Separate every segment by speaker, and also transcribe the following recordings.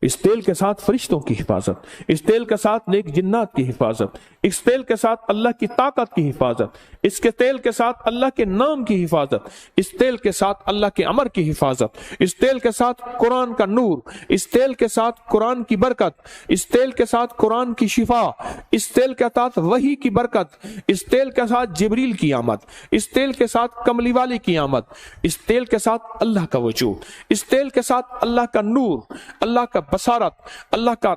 Speaker 1: اس تیل کے ساتھ فرشتوں کی حفاظت، اس تیل کے ساتھ نیک جنات کی حفاظت، اس تیل کے ساتھ اللہ کی طاقت کی حفاظت، اس کے تیل کے ساتھ اللہ کے نام کی حفاظت، اس تیل کے ساتھ اللہ کے امر کی حفاظت، اس تیل کے ساتھ قرآن کا نور، اس تیل کے ساتھ قرآن کی برکت، اس تیل کے ساتھ قرآن کی شفا، اس تیل کے ساتھ وحی کی برکت، اس تیل کے ساتھ جبریل کی آمد، اس تیل کے ساتھ کملی والی کی آمد، اس تیل کے ساتھ اللہ کا وجود، اس تیل کے ساتھ اللہ کا نور، اللہ کا بصارت، اللہ کا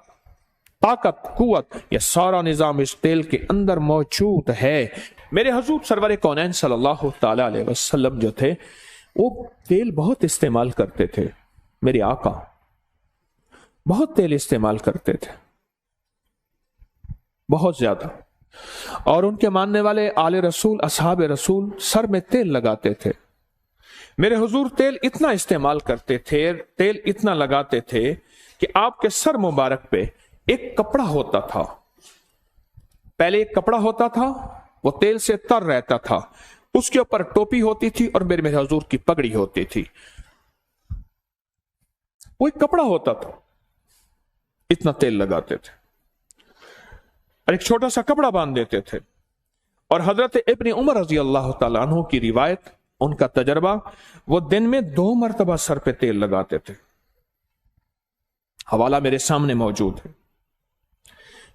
Speaker 1: طاقت، قوت، یہ سارا نظام اس تیل کے اندر موجود ہے۔ میرے حضور سرور کونین صلی اللہ تعالی علیہ وسلم جو تھے وہ تیل بہت استعمال کرتے تھے، میرے آقا بہت تیل استعمال کرتے تھے، بہت زیادہ، اور ان کے ماننے والے آل رسول، اصحاب رسول سر میں تیل لگاتے تھے۔ میرے حضور تیل اتنا استعمال کرتے تھے، تیل اتنا لگاتے تھے کہ آپ کے سر مبارک پہ ایک کپڑا ہوتا تھا، پہلے ایک کپڑا ہوتا تھا، وہ تیل سے تر رہتا تھا، اس کے اوپر ٹوپی ہوتی تھی اور میرے حضور کی پگڑی ہوتی تھی، وہ ایک کپڑا ہوتا تھا، اتنا تیل لگاتے تھے، اور ایک چھوٹا سا کپڑا باندھ دیتے تھے۔ اور حضرت ابن عمر رضی اللہ تعالیٰ عنہ کی روایت، ان کا تجربہ، وہ دن میں 2 مرتبہ سر پہ تیل لگاتے تھے، حوالہ میرے سامنے موجود ہے۔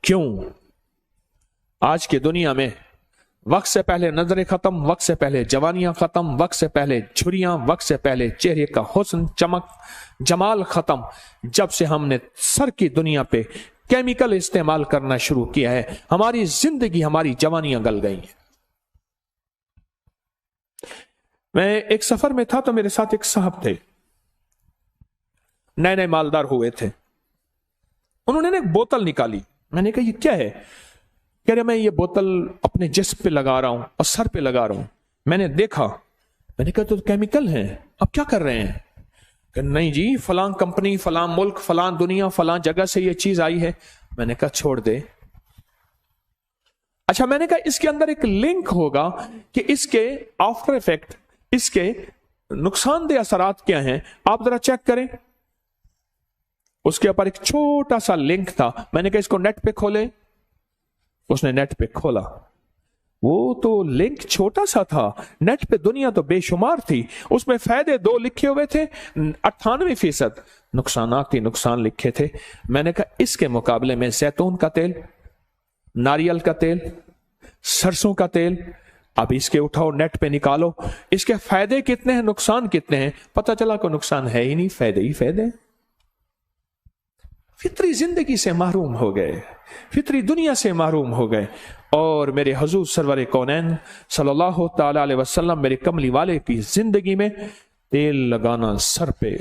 Speaker 1: کیوں؟ آج کی دنیا میں وقت سے پہلے نظریں ختم، وقت سے پہلے جوانیاں ختم، وقت سے پہلے جھریاں، وقت سے پہلے چہرے کا حسن، چمک، جمال ختم، جب سے ہم نے سر کی دنیا پہ کیمیکل استعمال کرنا شروع کیا ہے، ہماری زندگی، ہماری جوانیاں گل گئی ہیں۔ میں ایک سفر میں تھا تو میرے ساتھ ایک صاحب تھے، نئے نئے مالدار ہوئے تھے، انہوں نے ایک بوتل نکالی، میں نے کہا یہ کیا ہے؟ کہہ رہے میں یہ بوتل اپنے جسم پہ لگا رہا ہوں اور سر پہ لگا رہا ہوں۔ میں نے دیکھا، میں نے کہا تو کیمیکل ہیں، اب کیا کر رہے ہیں؟ کہ نہیں جی، فلاں کمپنی، فلاں ملک، فلاں دنیا، فلاں جگہ سے یہ چیز آئی ہے۔ میں نے کہا چھوڑ دے۔ اچھا، میں نے کہا اس کے اندر ایک لنک ہوگا کہ اس کے آفٹر ایفیکٹ، اس کے نقصان دہ اثرات کیا ہیں، آپ ذرا چیک کریں۔ اس کے اوپر ایک چھوٹا سا لنک تھا، میں نے کہا اس کو نیٹ پہ کھولے، اس نے نیٹ پہ کھولا، وہ تو لنک چھوٹا سا تھا، نیٹ پہ دنیا تو بے شمار تھی، اس میں فائدے 2 لکھے ہوئے تھے، 98% نقصانات ہی نقصان لکھے تھے۔ میں نے کہا اس کے مقابلے میں زیتون کا تیل، ناریل کا تیل، سرسوں کا تیل، اب اس کے اٹھاؤ، نیٹ پہ نکالو، اس کے فائدے کتنے ہیں، نقصان کتنے ہیں، پتہ چلا کوئی نقصان ہے ہی نہیں، فائدے ہی فائدے۔ فطری زندگی سے محروم ہو گئے، فطری دنیا سے محروم ہو گئے، اور میرے حضور سرور کونین صلی اللہ تعالی علیہ وسلم، میرے کملی والے کی زندگی میں تیل لگانا سر پہ،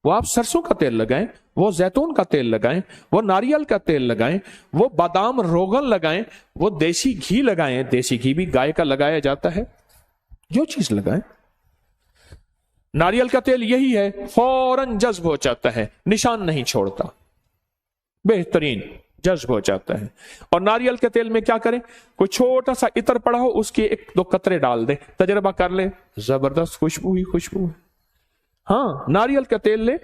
Speaker 1: وہ آپ سرسوں کا تیل لگائیں، وہ زیتون کا تیل لگائیں، وہ ناریل کا تیل لگائیں، وہ بادام روغن لگائیں، وہ دیسی گھی لگائیں، دیسی گھی بھی گائے کا لگایا جاتا ہے، جو چیز لگائیں۔ ناریل کا تیل یہی ہے، فوراً جذب ہو جاتا ہے، نشان نہیں چھوڑتا، بہترین جذب ہو جاتا ہے۔ اور ناریل کے تیل میں کیا کریں، کوئی چھوٹا سا عطر پڑا ہو، اس کے 1-2 قطرے ڈال دیں، تجربہ کر لیں، زبردست خوشبو ہی خوشبو ہے۔ ہاں، ناریل کا تیل لے،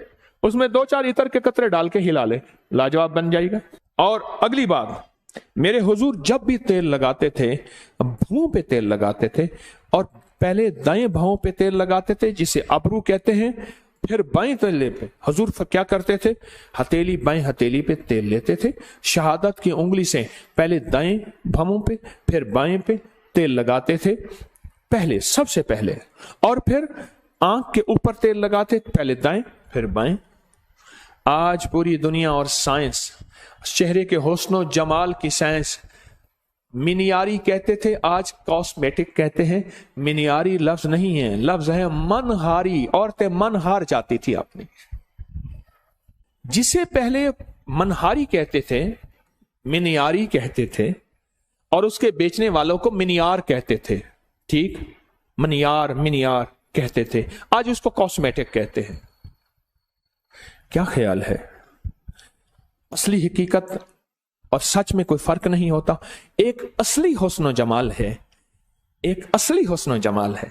Speaker 1: اس میں 2-4 عطر کے قطرے ڈال کے ہلا لے، لاجواب بن جائے گا۔ اور اگلی بات، میرے حضور جب بھی تیل لگاتے تھے، بھوؤں پہ تیل لگاتے تھے، اور پہلے دائیں بھاؤں پہ تیل لگاتے تھے جسے ابرو کہتے ہیں، پھر بائیں تلے پہ حضور کیا کرتے تھے، ہتھیلی، بائیں ہتھیلی پہ تیل لیتے تھے، شہادت کی انگلی سے پہلے دائیں بھووں پہ پھر بائیں پہ تیل لگاتے تھے، پہلے، سب سے پہلے، اور پھر آنکھ کے اوپر تیل لگاتے، پہلے دائیں پھر بائیں۔ آج پوری دنیا اور سائنس، چہرے کے حسن و جمال کی سائنس، منیاری کہتے تھے، آج کاسمیٹک کہتے ہیں۔ منیاری لفظ نہیں ہے، لفظ ہے منہاری، عورتیں من ہار جاتی تھی اپنی، جسے پہلے منہاری کہتے تھے، منیاری کہتے تھے، اور اس کے بیچنے والوں کو منیار کہتے تھے، ٹھیک، منیار کہتے تھے، آج اس کو کاسمیٹک کہتے ہیں۔ کیا خیال ہے؟ اصلی حقیقت اور سچ میں کوئی فرق نہیں ہوتا۔ ایک اصلی حسن و جمال ہے، ایک اصلی حسن و جمال ہے،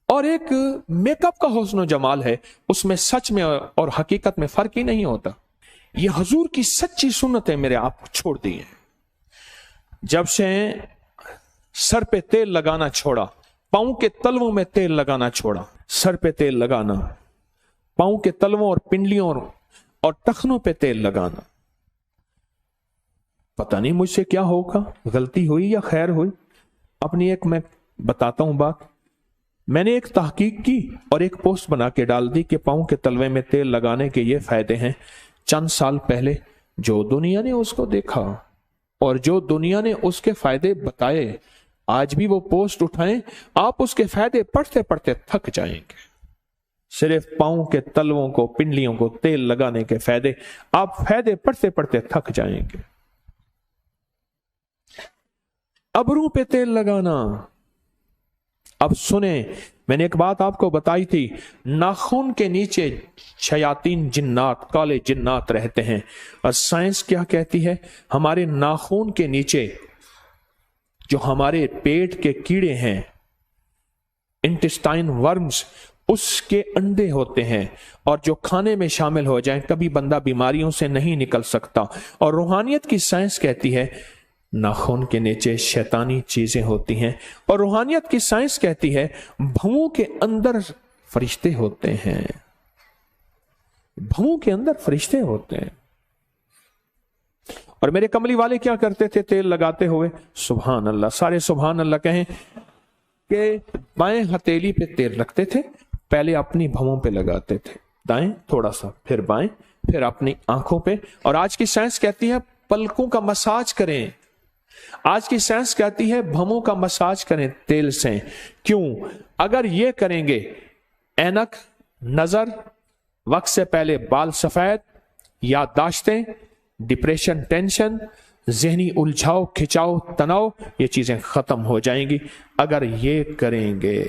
Speaker 1: और एक मेकअप का हुस्न जमाल है, उसमें सच में और हकीकत में फर्क ही नहीं होता। ये हुजूर की सच्ची सुन्नतें मेरे आप छोड़ दी हैं। जब से सर पे तेल लगाना छोड़ा, पांव के तलवों में तेल लगाना छोड़ा, सर पे तेल लगाना, पांव के तलवों और पिंडलियों और टखनों पे तेल लगाना, पता नहीं मुझसे क्या होगा, गलती हुई या खैर हुई। अपनी एक मैं बताता हूं बात। मैंने एक तहकीक की और एक पोस्ट बना के डाल दी कि पांव के तलवे में तेल लगाने के ये फायदे हैं। चंद साल पहले जो दुनिया ने उसको देखा और जो दुनिया ने उसके फायदे बताए, आज भी वो पोस्ट उठाएं, आप उसके फायदे पढ़ते पढ़ते थक जाएंगे। सिर्फ पांव के तलवों को, पिंडलियों को तेल लगाने के फायदे, आप फायदे पढ़ते पढ़ते थक जाएंगे। अबरू पे तेल लगाना। अब सुने, मैंने एक बात आपको बताई थी, नाखून के नीचे शयातीन जिन्नात, काले जिन्नात रहते हैं। और साइंस क्या कहती है, हमारे नाखून के नीचे जो हमारे पेट के कीड़े हैं, इंटेस्टाइन वर्म्स, उसके अंडे होते हैं, और जो खाने में शामिल हो जाएं, कभी बंदा बीमारियों से नहीं निकल सकता। और रूहानियत की साइंस कहती है नाखून के नीचे शैतानी चीजें होती हैं, और रूहानियत की साइंस कहती है भवों के अंदर फरिश्ते होते हैं, भवों के अंदर फरिश्ते होते हैं। और मेरे कमली वाले क्या करते थे तेल लगाते हुए? सुभान अल्लाह, सारे सुभान अल्लाह कहें, कि बाएं हथेली पे तेल रखते थे, पहले अपनी भवों पे लगाते थे, दाएं थोड़ा सा, फिर बाएं, फिर अपनी आंखों पे। और आज की साइंस कहती है पलकों का मसाज करें, आज की साइंस कहती है भवों का मसाज करें तेल से। क्यों? अगर ये करेंगे, ऐनक, नजर, वक्त से पहले बाल सफेद, याददाश्तें, डिप्रेशन, टेंशन, जहनी उलझाव, खिंचाव, तनाव, ये चीजें खत्म हो जाएंगी अगर ये करेंगे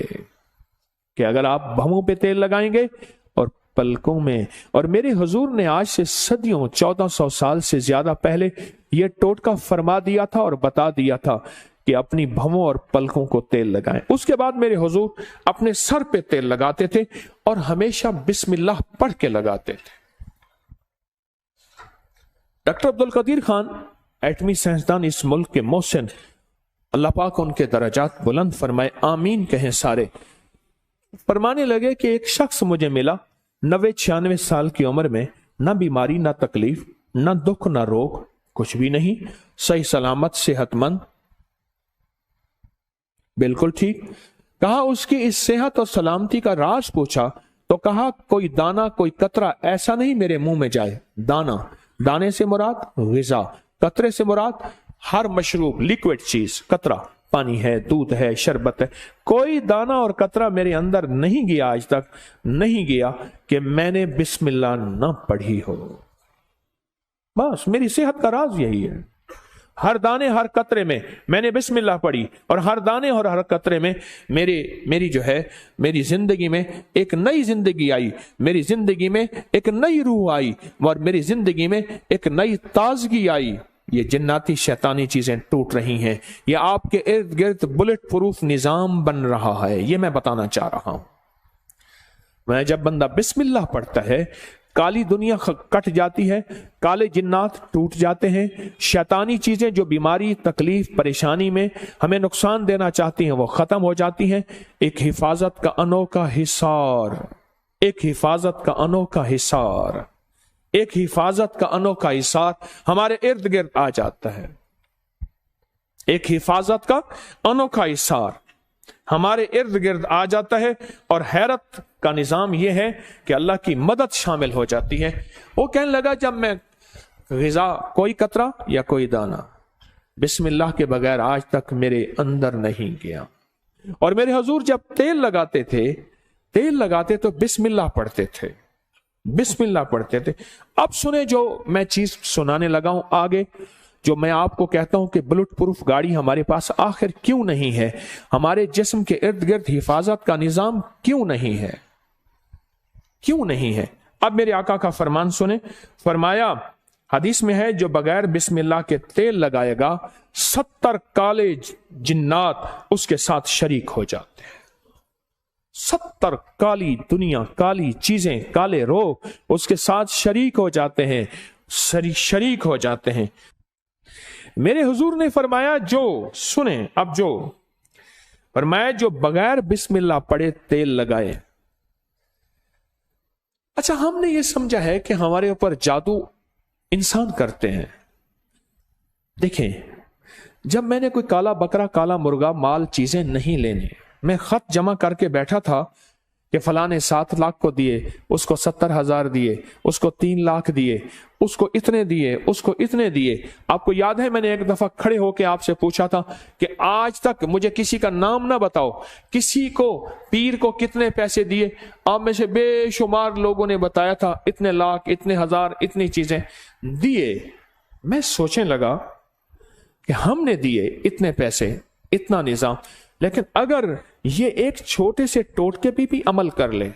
Speaker 1: कि अगर आप भवों पे तेल लगाएंगे और पलकों में। और मेरे हुजूर ने आज से सदियों, 1400 साल से ज्यादा पहले ये टोटका फरमा दिया था और बता दिया था कि अपनी भवों और पलकों को तेल लगाएं। उसके बाद मेरे हुजूर अपने सर पे तेल लगाते थे और हमेशा बिस्मिल्लाह पढ़ के लगाते थे। डॉक्टर अब्दुल कदीर खान, एटमी साइंसदान इस मुल्क के मोहसिन, अल्लाह पाक उनके दर्जात बुलंद फरमाए, आमीन कहें सारे, फरमाने लगे कि एक शख्स मुझे मिला 90-96 साल की उम्र में, ना बीमारी, ना तकलीफ, ना दुख, ना रोग, कुछ भी नहीं, सही सलामत, सेहतमंद, बिल्कुल ठीक। कहा उसकी इस सेहत और सलामती का राज पूछा तो कहा कोई दाना, कोई कतरा ऐसा नहीं मेरे मुंह में जाए। दाना, दाने से मुराद ग़िज़ा, कतरे से मुराद हर मशरूब, लिक्विड चीज, कतरा पानी है, दूध है, शरबत है, कोई दाना और कतरा मेरे अंदर नहीं गया, आज तक नहीं गया कि मैंने बिस्मिल्लाह न पढ़ी हो। बस मेरी सेहत का राज यही है। हर दाने हर कतरे में मैंने बिस्मिल्लाह पढ़ी, और हर दाने और हर कतरे में मेरी जिंदगी में एक नई जिंदगी आई, मेरी जिंदगी में एक नई रूह आई, और मेरी जिंदगी में एक नई ताजगी आई। ये जिन्नाती शैतानी चीजें टूट रही हैं, ये आपके इर्द गिर्द बुलेट प्रूफ निजाम बन रहा है, ये मैं बताना चाह रहा हूं। मैं जब बंदा बिस्मिल्लाह पढ़ता है, काली दुनिया कट जाती है, काले जिन्नात टूट जाते हैं, शैतानी चीजें जो बीमारी, तकलीफ, परेशानी में हमें नुकसान देना चाहती हैं वो खत्म हो जाती हैं। एक हिफाजत का अनोखा हिसार, एक हिफाजत का अनोखा हिसार, एक हिफाजत का अनोखा हिसार हमारे इर्द गिर्द आ जाता है। एक हिफाजत का अनोखा हिसार हमारे इर्द गिर्द आ जाता है, और हैरत का निजाम यह है कि अल्लाह की मदद शामिल हो जाती है। वो कहने लगा जब मैं ग़िज़ा, कोई कतरा या कोई दाना बिस्मिल्लाह के बगैर आज तक मेरे अंदर नहीं गया। और मेरे हुजूर जब तेल लगाते तो बिस्मिल्लाह पढ़ते थे, बिस्मिल्लाह पढ़ते थे। अब सुने जो मैं चीज सुनाने लगा हूं आगे, जो मैं आपको कहता हूं कि बुलेट प्रूफ गाड़ी हमारे पास आखिर क्यों नहीं है, हमारे जिस्म के इर्द गिर्द हिफाजत का निजाम क्यों नहीं है, क्यों नहीं है। अब मेरे आका का फरमान सुने, फरमाया हदीस में है जो बगैर बिस्मिल्लाह के तेल लगाएगा 70 काले जिन्नात उसके साथ शरीक हो जाते हैं। 70 काली दुनिया, काली चीजें, काले रोग उसके साथ शरीक हो जाते हैं, शरीक हो जाते हैं। मेरे हुजूर ने फरमाया, जो सुने अब, जो फरमाया जो बगैर बिस्मिल्लाह पढ़े तेल लगाए। अच्छा, हमने ये समझा है कि हमारे ऊपर जादू इंसान करते हैं। देखें, जब मैंने कोई काला बकरा, काला मुर्गा, माल, चीजें नहीं लेने, मैं खत जमा करके बैठा था कि फलां ने 7 लाख को दिए, उसको 70,000 दिए, उसको 3 लाख दिए, उसको इतने दिए, उसको इतने दिए। आपको याद है मैंने एक दफा खड़े होकर आपसे पूछा था कि आज तक मुझे किसी का नाम ना बताओ, किसी को, पीर को कितने पैसे दिए। आप में से बेशुमार लोगों ने बताया था इतने लाख, इतने हजार, इतनी चीजें दिए। मैं सोचने लगा कि हमने दिए इतने पैसे, इतना निजाम, लेकिन अगर ये एक छोटे से टोटके पे भी अमल कर ले,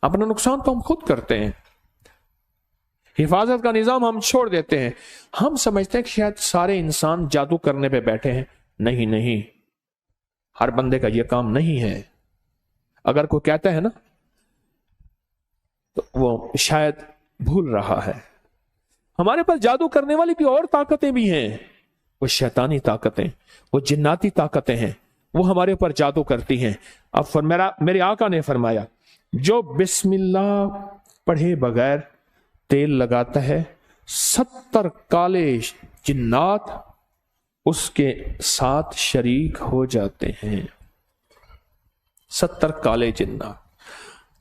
Speaker 1: अपना नुकसान तो हम खुद करते हैं। हिफाजत का निजाम हम छोड़ देते हैं। हम समझते हैं कि शायद सारे इंसान जादू करने पे बैठे हैं। नहीं नहीं, हर बंदे का यह काम नहीं है। अगर कोई कहता है ना, तो वो शायद भूल रहा है। हमारे पास जादू करने वाली भी और ताकतें भी हैं। वो शैतानी ताकतें, वो जिन्नाती ताकतें हैं, वो हमारे ऊपर जादू करती हैं। अब मेरे आका ने फरमाया, जो बिस्मिल्लाह पढ़े बगैर तेल लगाता है, 70 काले जिन्नात उसके साथ शरीक हो जाते हैं। 70 काले जिन्नात।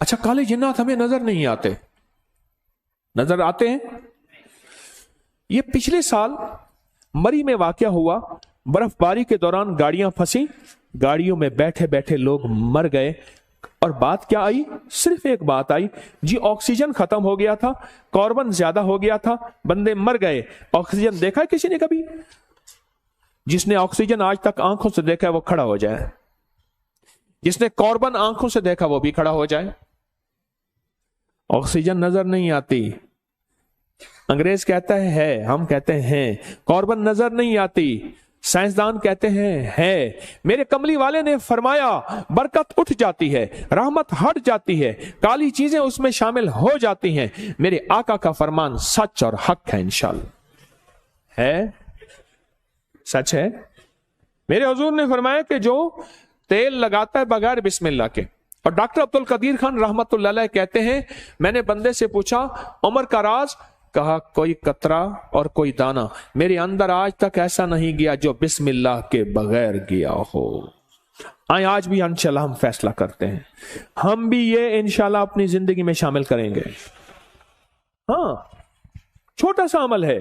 Speaker 1: अच्छा, काले जिन्नात हमें नजर नहीं आते, नजर आते हैं। ये पिछले साल मरी में वाकया हुआ। बर्फबारी के दौरान गाड़ियां फंसी, गाड़ियों में बैठे बैठे लोग मर गए। और बात क्या आई? सिर्फ एक बात आई जी, ऑक्सीजन खत्म हो गया था, कार्बन ज्यादा हो गया था, बंदे मर गए। ऑक्सीजन देखा है किसी ने कभी? जिसने ऑक्सीजन आज तक आंखों से देखा है वो खड़ा हो जाए, जिसने कार्बन आंखों से देखा वो भी खड़ा हो जाए। ऑक्सीजन नजर नहीं आती, अंग्रेज कहता है, हम कहते हैं। कार्बन नजर नहीं आती, साइंसदान कहते हैं है। मेरे कमली वाले ने फरमाया, बरकत उठ जाती है, रहमत हट जाती है, काली चीजें उसमें शामिल हो जाती हैं। मेरे आका का फरमान सच और हक है, इंशाअल्लाह है, सच है। मेरे हुजूर ने फरमाया कि जो तेल लगाता है बगैर बिस्मिल्लाह के, और डॉक्टर अब्दुल कदीर खान रहमतुल्लाह अलैह कहते हैं, मैंने बंदे से पूछा उमर का राज, कहा कोई कतरा और कोई दाना मेरे अंदर आज तक ऐसा नहीं गया जो बिस्मिल्लाह के बगैर गया हो। आज भी इंशाल्लाह हम फैसला करते हैं, हम भी ये इंशाल्लाह अपनी जिंदगी में शामिल करेंगे। हाँ, छोटा सा अमल है,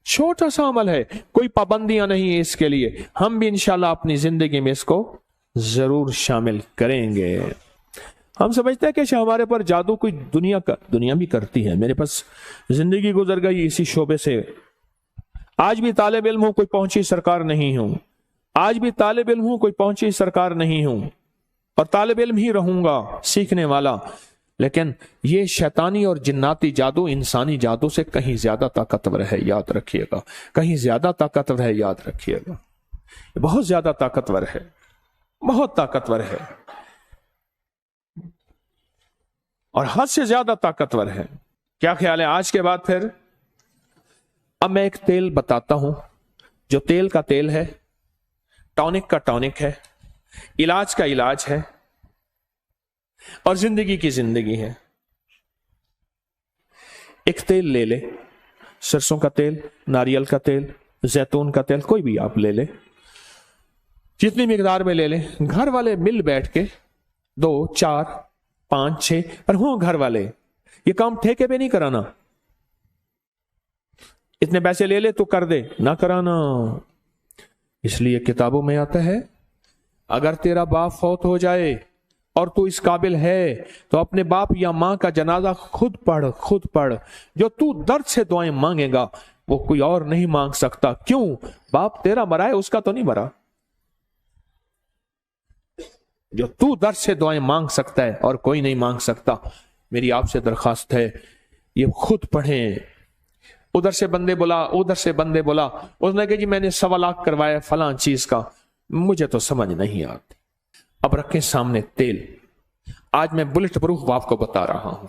Speaker 1: छोटा सा अमल है, कोई पाबंदियां नहीं है इसके लिए। हम भी इंशाल्लाह अपनी जिंदगी में इसको जरूर शामिल करेंगे। हम समझते हैं कि हमारे पर जादू कोई दुनिया भी करती है। मेरे पास जिंदगी गुजर गई इसी शोबे से। आज भी तालिब इल्म हूं, कोई पहुंची सरकार नहीं हूं। आज भी तालिब इल्म हूं, कोई पहुंची सरकार नहीं हूं, और तालिब इल्म ही रहूंगा, सीखने वाला। लेकिन ये शैतानी और जिन्नाती जादू इंसानी जादू से कहीं ज्यादा ताकतवर है, याद रखिएगा। कहीं ज्यादा ताकतवर है, याद रखिएगा। बहुत ज्यादा ताकतवर है, बहुत ताकतवर है, और हद से ज्यादा ताकतवर है। क्या ख्याल है आज के बाद? फिर अब मैं एक तेल बताता हूं, जो तेल का तेल है, टॉनिक का टॉनिक है, इलाज का इलाज है, और जिंदगी की जिंदगी है। एक तेल ले ले, सरसों का तेल, नारियल का तेल, जैतून का तेल, कोई भी आप ले ले, जितनी मिकदार में ले ले। घर वाले मिल बैठ के 2, 4, 5, 6 पर हो घर वाले, ये काम ठेके पे नहीं कराना। इतने पैसे ले ले तो कर दे, ना कराना। इसलिए किताबों में आता है, अगर तेरा बाप फौत हो जाए और तू इस काबिल है तो अपने बाप या मां का जनाजा खुद पढ़। जो तू दर्द से दुआएं मांगेगा वो कोई और नहीं मांग सकता। क्यों? बाप तेरा मरा है, उसका तो नहीं मरा। जो तू दर्द से दुआएं मांग सकता है और कोई नहीं मांग सकता। मेरी आपसे दरखास्त है, ये खुद पढ़ें। उधर से बंदे बोला, उधर से बंदे बोला, उसने कहा जी मैंने 1.25 लाख करवाया फलां चीज का, मुझे तो समझ नहीं आती। अब रखें सामने तेल। आज मैं बुलेट प्रूफ आपको बता रहा हूं।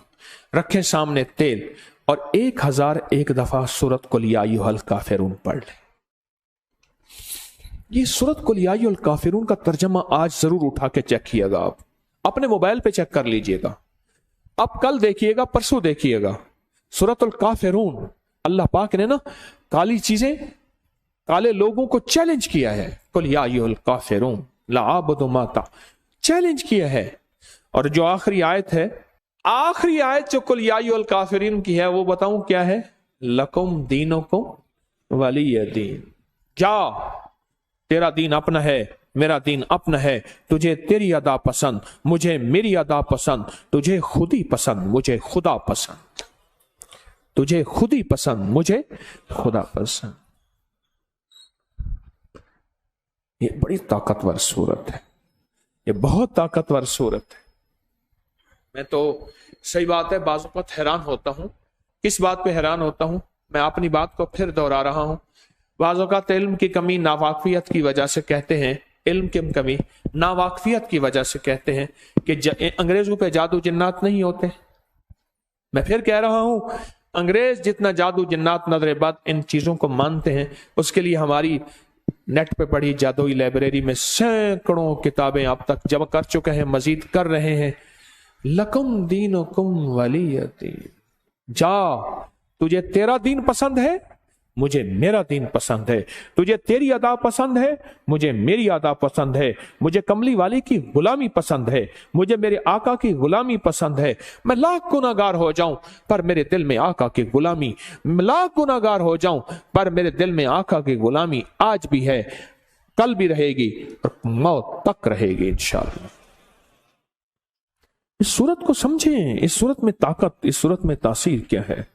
Speaker 1: रखें सामने तेल और 1001 दफा सूरत कुल या अय्युहल काफिरून पढ़ लें। ये सूरत कुल या अय्युहल काफिरून का तर्जमा आज जरूर उठा के चेक कीजिएगा। आप अपने मोबाइल पे चेक कर लीजिएगा। अब कल देखिएगा, परसों देखिएगा। सूरतुल काफिरून, अल्लाह पाक ने ना काली चीजें, काले लोगों को चैलेंज किया है। कुल या अय्युहल काफिरून ला अअबुदु मा ता, चैलेंज किया है। और जो आखिरी आयत है, आखिरी आयत जो कुल या अय्युहल काफिरीन की है, वो बताऊं क्या है? लकुम दीनुकुम वलिय दीन। जा, तेरा दीन अपना है, मेरा दीन अपना है। तुझे तेरी अदा पसंद, मुझे मेरी अदा पसंद। तुझे खुद ही पसंद, मुझे खुदा पसंद। तुझे खुद ही पसंद, मुझे खुदा पसंद। ये बड़ी ताकतवर सूरत है, ये बहुत ताकतवर सूरत है। मैं तो सही बात है बाज़ वक़्त हैरान होता हूं। किस बात पे हैरान होता हूं? मैं अपनी बात को फिर दोहरा रहा हूं। बाज़ वक़्त इल्म की कमी, नावाकफियत की वजह से कहते हैं, इल्म की कमी नावाकफियत की वजह से कहते हैं कि अंग्रेजों पे जादू जिन्नात नहीं होते। मैं फिर कह रहा हूं, अंग्रेज जितना जादू जिन्नात नजर बद इन चीजों को मानते हैं, उसके लिए हमारी नेट पे पड़ी जादुई लाइब्रेरी में सैकड़ों किताबें अब तक जमा कर चुके हैं, मजीद कर रहे हैं। लकुम दीनुकुम वलिय दीन। जा, तुझे तेरा दीन पसंद है, मुझे मेरा दीन पसंद है। तुझे तेरी अदा पसंद है, मुझे मेरी अदा पसंद है। मुझे कमली वाली की गुलामी पसंद है, मुझे मेरे आका की गुलामी पसंद है। मैं लाख गुनाहगार हो जाऊं पर मेरे दिल में आका की गुलामी, लाख गुनाहगार हो जाऊं पर मेरे दिल में आका की गुलामी आज भी है, कल भी रहेगी और मौत तक रहेगी इंशाअल्लाह। इस सूरत को समझें, इस सूरत में ताकत, इस सूरत में तासीर क्या है।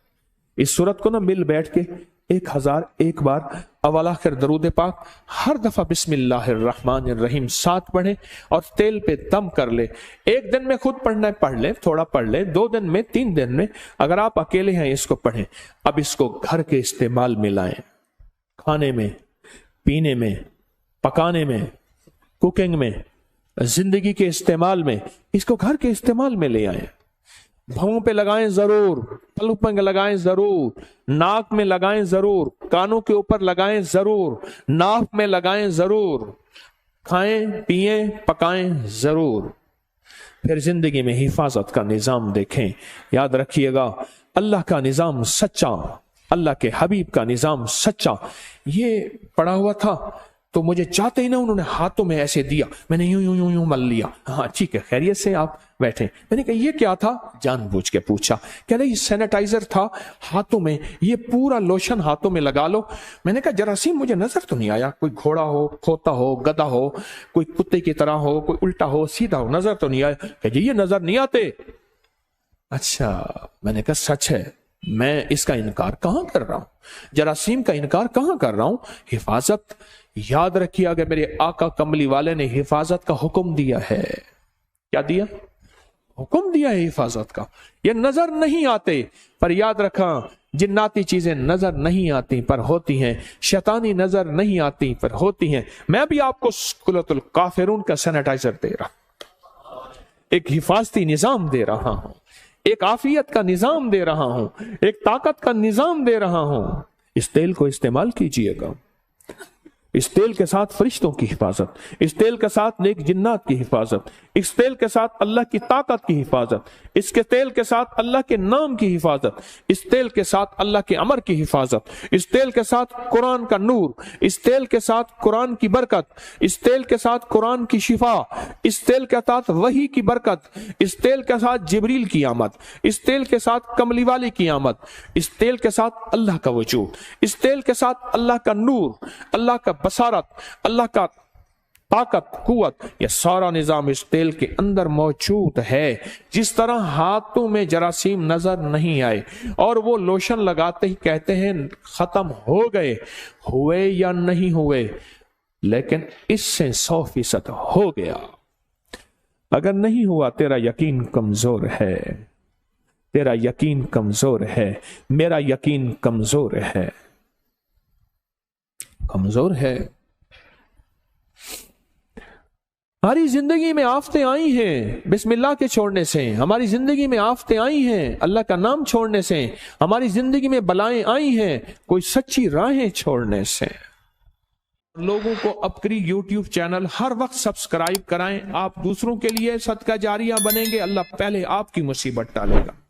Speaker 1: इस सूरत को ना मिल बैठ के 1001 बार अव्वल आखिर दरूद पाक हर दफा बिस्मिल्लाहिर्रहमानिर्रहीम 7 पढ़े और तेल पे दम कर ले। एक दिन में खुद पढ़ना है पढ़ ले, थोड़ा पढ़ ले, 2 दिन में, 3 दिन में, अगर आप अकेले हैं इसको पढ़ें। अब इसको घर के इस्तेमाल में लाएं, खाने में, पीने में, पकाने में, कुकिंग में, जिंदगी के इस्तेमाल में, इसको घर के इस्तेमाल में ले आए। भवों पे लगाएं जरूर, पलक पे लगाएं जरूर, नाक में लगाएं जरूर, कानों के ऊपर लगाएं जरूर, नाक में लगाएं जरूर, खाएं पिएं पकाएं जरूर। फिर जिंदगी में हिफाजत का निजाम देखें। याद रखिएगा, अल्लाह का निजाम सच्चा, अल्लाह के हबीब का निजाम सच्चा। ये पड़ा हुआ था तो मुझे चाहते ही ना उन्होंने हाथों में ऐसे दिया, मैंने यूं यूं यूं यूं मल लिया। हाँ ठीक है, खैरियत से आप बैठे। मैंने कहा ये क्या था? जानबूझ के पूछा। कह रहे ये सैनिटाइजर था हाथों में, ये पूरा लोशन हाथों में लगा लो। मैंने कहा जरासीम मुझे नजर तो नहीं आया, कोई घोड़ा हो, खोता हो, गधा हो, कोई कुत्ते की तरह हो, कोई उल्टा हो, सीधा हो, नजर तो नहीं आया। कह ये नजर नहीं आते। अच्छा, मैंने कहा सच है, मैं इसका इनकार कहां कर रहा हूं, जरासीम का इनकार कहां कर रहा हूं। हिफाजत, याद रखिए, अगर मेरे आका कमली वाले ने हिफाजत का हुक्म दिया है, क्या दिया? हुक्म दिया है हिफाजत का। ये नजर नहीं आते पर याद रखा, जिन्नाती चीजें नजर नहीं आती पर होती हैं, शैतानी नजर नहीं आती पर होती हैं। मैं भी आपको सूरतुल काफिरून का सैनिटाइजर दे रहा, एक हिफाजती निजाम दे रहा हूं, एक आफियत का निजाम दे रहा हूं, एक ताकत का निजाम दे रहा हूं। इस तेल को इस्तेमाल कीजिएगा। इस तेल के साथ फरिश्तों की हिफाजत, इस तेल के साथ नेक जिन्नात की हिफाजत, इस तेल के साथ अल्लाह की ताकत की हिफाजत, इसके तेल के साथ अल्लाह के नाम की हिफाजत, इस तेल के साथ अल्लाह के अमर की हिफाजत, इस तेल के साथ कुरान का नूर, इस तेल के साथ कुरान की बरकत, इस तेल के साथ कुरान की शिफा, इस तेल के साथ वही की बरकत, इस तेल के साथ जिब्रील की आमद, इस तेल के साथ कमली वाली की आमद, इस तेल के साथ अल्लाह का वजूद, इस तेल के साथ अल्लाह का नूर, अल्लाह का बसारत, अल्लाह का ताकत, कुव्वत, यह सारा निजाम इस तेल के अंदर मौजूद है। जिस तरह हाथों में जरासीम नजर नहीं आए और वो लोशन लगाते ही कहते हैं खत्म हो गए, हुए या नहीं हुए, लेकिन इससे 100% हो गया। अगर नहीं हुआ, तेरा यकीन कमजोर है, तेरा यकीन कमजोर है, मेरा यकीन कमजोर है, कमजोर है। ہماری زندگی میں آفتیں آئی ہیں بسم اللہ کے چھوڑنے سے، ہماری زندگی میں آفتیں آئی ہیں اللہ کا نام چھوڑنے سے، ہماری زندگی میں بلائیں آئی ہیں کوئی سچی راہیں چھوڑنے سے۔ لوگوں کو اپنی یوٹیوب چینل ہر وقت سبسکرائب کرائیں، آپ دوسروں کے لیے صدقہ جاریہ بنیں گے، اللہ پہلے آپ کی مصیبت ٹالے گا۔